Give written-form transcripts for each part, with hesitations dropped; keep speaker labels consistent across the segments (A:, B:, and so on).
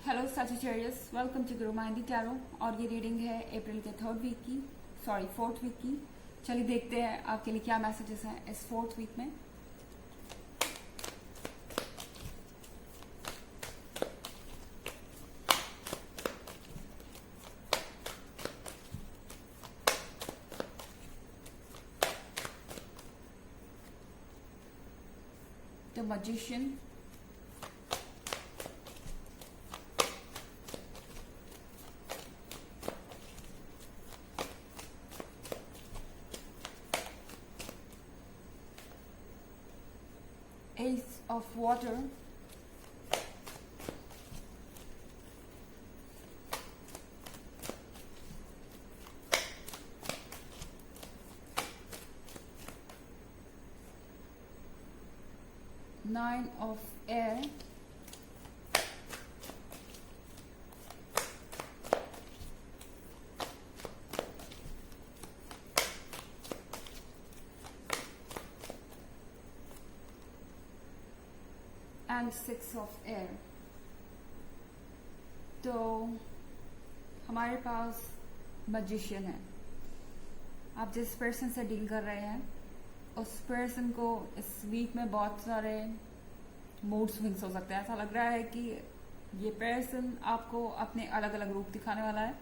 A: Hello Sagittarius, welcome to Guru माइंडी tarot. और ये reading है अप्रैल के फोर्थ वीक की। चलिए देखते हैं आपके लिए क्या मैसेजेस हैं इस फोर्थ वीक में। The magician, Ace of Water, Nine of Air, and Six of Air। तो हमारे पास मैजिशियन है। आप जिस पर्सन से डील कर रहे हैं उस पर्सन को इस वीक में बहुत सारे मूड स्विंग्स हो सकते हैं। ऐसा लग रहा है कि ये पर्सन आपको अपने अलग अलग रूप दिखाने वाला है।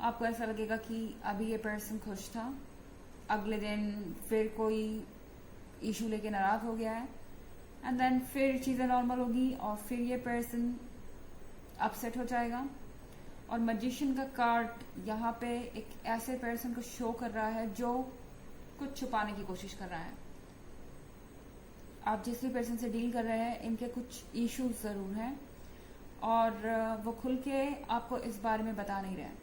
A: आपको ऐसा लगेगा कि अभी ये पर्सन खुश था, अगले दिन फिर कोई इशू लेके नाराज हो गया है, एंड देन फिर चीज़ें नॉर्मल होगी और फिर ये पर्सन अपसेट हो जाएगा। और मैजिशियन का कार्ड यहाँ पे एक ऐसे पर्सन को शो कर रहा है जो कुछ छुपाने की कोशिश कर रहा है। आप जिस भी पर्सन से डील कर रहे हैं इनके कुछ इश्यूज ज़रूर हैं और वो खुल के आपको इस बारे में बता नहीं रहे हैं।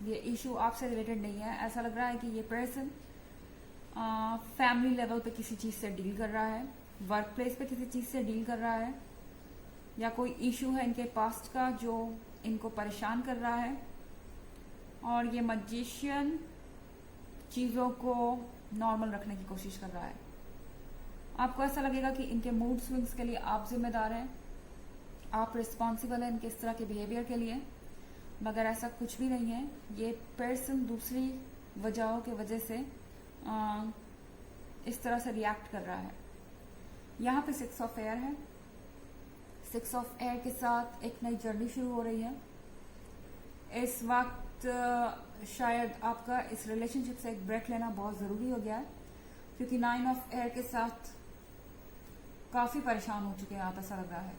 A: ये इशू आपसे रिलेटेड नहीं है। ऐसा लग रहा है कि ये पर्सन फैमिली लेवल पे किसी चीज़ से डील कर रहा है, वर्क प्लेस पे किसी चीज़ से डील कर रहा है, या कोई इशू है इनके पास्ट का जो इनको परेशान कर रहा है। और ये मैजिशियन चीज़ों को नॉर्मल रखने की कोशिश कर रहा है। आपको ऐसा लगेगा कि इनके मूड स्विंग्स के लिए आप जिम्मेदार हैं, आप रिस्पॉन्सिबल हैं इनके इस तरह के बिहेवियर के लिए, मगर ऐसा कुछ भी नहीं है। ये पर्सन दूसरी वजहों की वजह से इस तरह से रिएक्ट कर रहा है। यहाँ पे सिक्स ऑफ एयर है। सिक्स ऑफ एयर के साथ एक नई जर्नी शुरू हो रही है। इस वक्त शायद आपका इस रिलेशनशिप से एक ब्रेक लेना बहुत ज़रूरी हो गया है, क्योंकि नाइन ऑफ एयर के साथ काफ़ी परेशान हो चुके हैं आप। ऐसा लग रहा है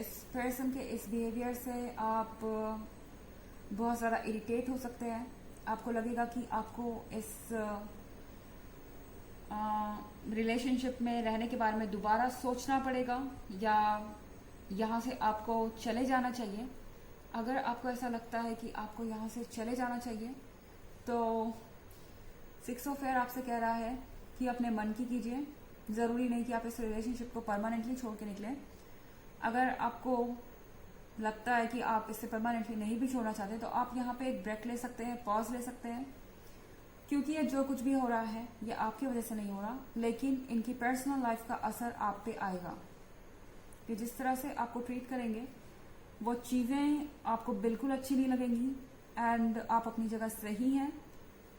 A: इस पर्सन के इस बिहेवियर से आप बहुत ज़्यादा इरिटेट हो सकते हैं। आपको लगेगा कि आपको इस रिलेशनशिप में रहने के बारे में दोबारा सोचना पड़ेगा या यहाँ से आपको चले जाना चाहिए। अगर आपको ऐसा लगता है कि आपको यहाँ से चले जाना चाहिए तो सिक्स ऑफ एयर आपसे कह रहा है कि अपने मन की कीजिए। ज़रूरी नहीं कि आप इस रिलेशनशिप को परमानेंटली छोड़ के निकलें। अगर आपको लगता है कि आप इससे परमानेंटली नहीं भी छोड़ना चाहते तो आप यहाँ पे एक ब्रेक ले सकते हैं, पॉज ले सकते हैं, क्योंकि ये जो कुछ भी हो रहा है ये आपकी वजह से नहीं हो रहा, लेकिन इनकी पर्सनल लाइफ का असर आप पे आएगा। कि जिस तरह से आपको ट्रीट करेंगे वो चीज़ें आपको बिल्कुल अच्छी नहीं लगेंगी, एंड आप अपनी जगह सही हैं।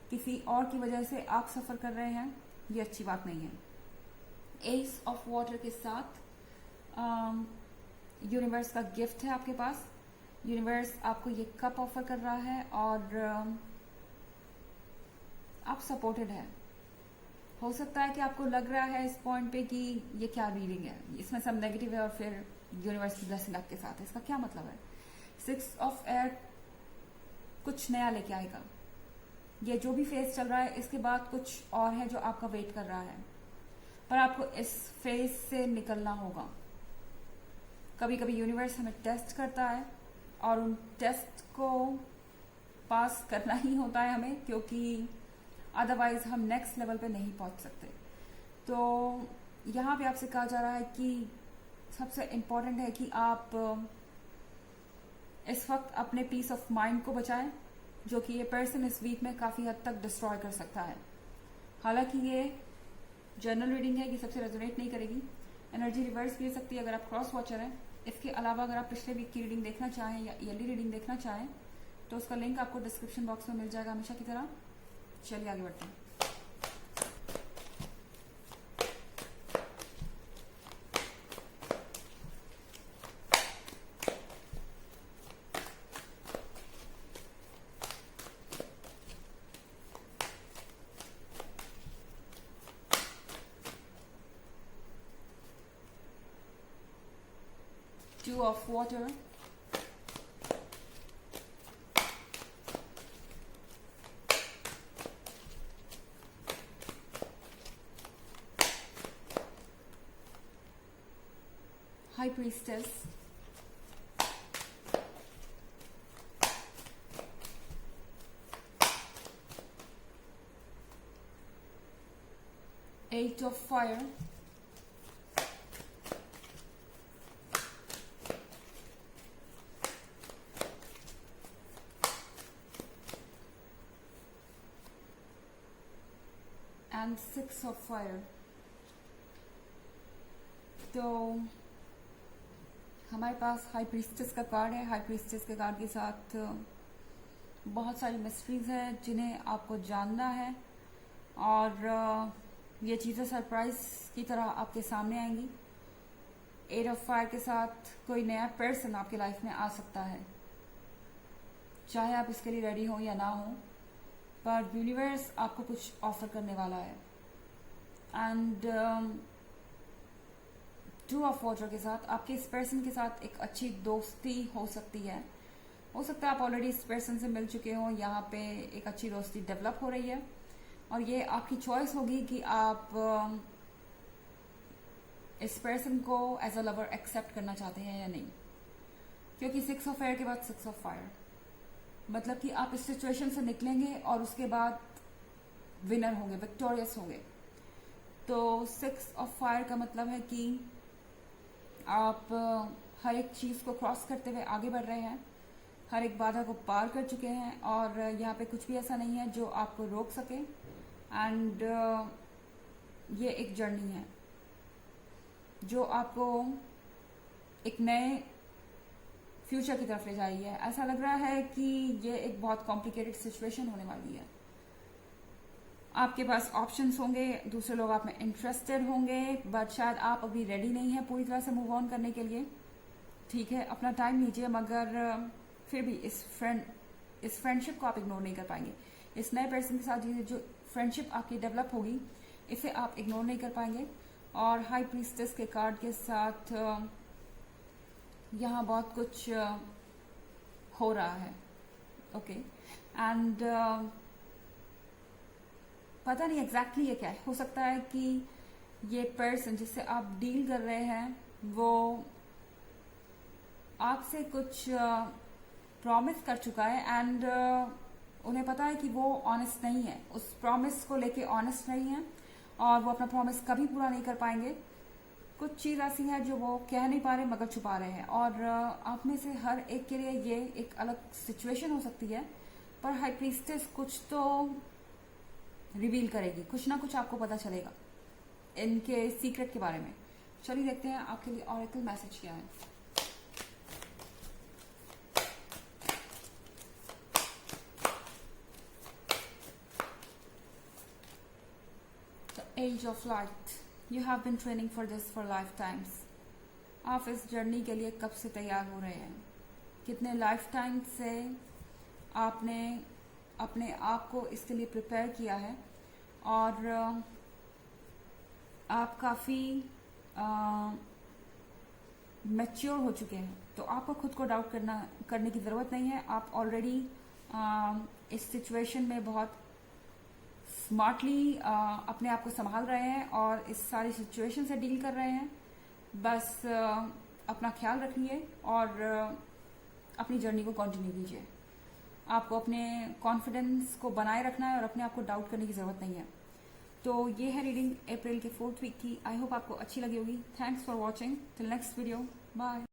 A: किसी और की वजह से आप सफ़र कर रहे हैं, ये अच्छी बात नहीं है। एस ऑफ वाटर के साथ यूनिवर्स का गिफ्ट है आपके पास। यूनिवर्स आपको ये कप ऑफर कर रहा है और आप सपोर्टेड है। हो सकता है कि आपको लग रहा है इस पॉइंट पे कि ये क्या रीडिंग है, इसमें सब नेगेटिव है और फिर यूनिवर्स की ब्लेसिंग आपके साथ है। इसका क्या मतलब है? सिक्स ऑफ एयर कुछ नया लेके आएगा। ये जो भी फेज चल रहा है इसके बाद कुछ और है जो आपका वेट कर रहा है, पर आपको इस फेज से निकलना होगा। कभी कभी यूनिवर्स हमें टेस्ट करता है और उन टेस्ट को पास करना ही होता है हमें, क्योंकि अदरवाइज हम नेक्स्ट लेवल पे नहीं पहुंच सकते। तो यहाँ पे आपसे कहा जा रहा है कि सबसे इम्पोर्टेंट है कि आप इस वक्त अपने पीस ऑफ माइंड को बचाएं, जो कि ये पर्सन इस वीक में काफ़ी हद तक डिस्ट्रॉय कर सकता है। हालांकि ये जनरल रीडिंग है, ये सबसे रेजोनेट नहीं करेगी। एनर्जी रिवर्स भी हो सकती है अगर आप क्रॉस वॉचर हैं, इसके अलावा अगर आप पिछले वीक की रीडिंग देखना चाहें या ईयरली रीडिंग देखना चाहें तो उसका लिंक आपको डिस्क्रिप्शन बॉक्स में मिल जाएगा हमेशा की तरह। चलिए आगे बढ़ते हैं। Two of water, High Priestess, Eight of Fire, and Six of Fire। तो हमारे पास हाई प्रीस्टेस का कार्ड है। हाई प्रीस्टेस के कार्ड के साथ बहुत सारी मिस्ट्रीज हैं जिन्हें आपको जानना है और ये चीज़ें सरप्राइज की तरह आपके सामने आएंगी। एट ऑफ फायर के साथ कोई नया पर्सन आपके लाइफ में आ सकता है, चाहे आप इसके लिए रेडी हो या ना हो, पर यूनिवर्स आपको कुछ ऑफर करने वाला है। एंड टू ऑफ वाटर के साथ आपके इस पर्सन के साथ एक अच्छी दोस्ती हो सकती है। हो सकता है आप ऑलरेडी इस पर्सन से मिल चुके हो, यहाँ पे एक अच्छी दोस्ती डेवलप हो रही है और ये आपकी चॉइस होगी कि आप इस पर्सन को एज अ लवर एक्सेप्ट करना चाहते हैं या नहीं, क्योंकि सिक्स ऑफ एयर के बाद सिक्स ऑफ फायर मतलब कि आप इस सिचुएशन से निकलेंगे और उसके बाद विनर होंगे, विक्टोरियस होंगे। तो सिक्स ऑफ फायर का मतलब है कि आप हर एक चीज़ को क्रॉस करते हुए आगे बढ़ रहे हैं, हर एक बाधा को पार कर चुके हैं और यहाँ पे कुछ भी ऐसा नहीं है जो आपको रोक सके। एंड ये एक जर्नी है जो आपको एक नए फ्यूचर की तरफ ले जा रही है। ऐसा लग रहा है कि ये एक बहुत कॉम्प्लिकेटेड सिचुएशन होने वाली है। आपके पास ऑप्शंस होंगे, दूसरे लोग आप में इंटरेस्टेड होंगे, बट शायद आप अभी रेडी नहीं है पूरी तरह से मूव ऑन करने के लिए। ठीक है, अपना टाइम लीजिए, मगर फिर भी इस फ्रेंडशिप को आप इग्नोर नहीं कर पाएंगे। इस नए पर्सन के साथ जो फ्रेंडशिप आपकी डेवलप होगी इसे आप इग्नोर नहीं कर पाएंगे। और हाई प्रीस्टेस के कार्ड के साथ यहाँ बहुत कुछ हो रहा है। ओके, एंड पता नहीं एग्जैक्टली ये क्या है। हो सकता है कि ये पर्सन जिससे आप डील कर रहे हैं वो आपसे कुछ प्रॉमिस कर चुका है एंड उन्हें पता है कि वो ऑनेस्ट नहीं है, उस प्रॉमिस को लेके ऑनेस्ट नहीं है और वो अपना प्रॉमिस कभी पूरा नहीं कर पाएंगे। कुछ चीज़ ऐसी है जो वो कह नहीं पा रहे मगर छुपा रहे हैं और आप में से हर एक के लिए ये एक अलग सिचुएशन हो सकती है, पर हाई प्रीस्टेस कुछ तो रिवील करेगी, कुछ ना कुछ आपको पता चलेगा इनके सीक्रेट के बारे में। चलिए देखते हैं आपके लिए ऑरेकल मैसेज क्या है। The Age of Light, you have been training for this for lifetimes। आप इस जर्नी के लिए कब से तैयार हो रहे हैं, कितने लाइफ टाइम से आपने अपने आप को इसके लिए प्रिपेयर किया है और आप काफ़ी मैच्योर हो चुके हैं। तो आपको खुद को डाउट करने की ज़रूरत नहीं है। आप ऑलरेडी इस सिचुएशन में बहुत स्मार्टली अपने आप को संभाल रहे हैं और इस सारी सिचुएशन से डील कर रहे हैं। बस अपना ख्याल रखिए और अपनी जर्नी को कंटिन्यू कीजिए। आपको अपने कॉन्फिडेंस को बनाए रखना है और अपने आप को डाउट करने की ज़रूरत नहीं है। तो ये है रीडिंग अप्रैल के 4th वीक की। आई होप आपको अच्छी लगी होगी। Thanks for watching. Till next video, bye.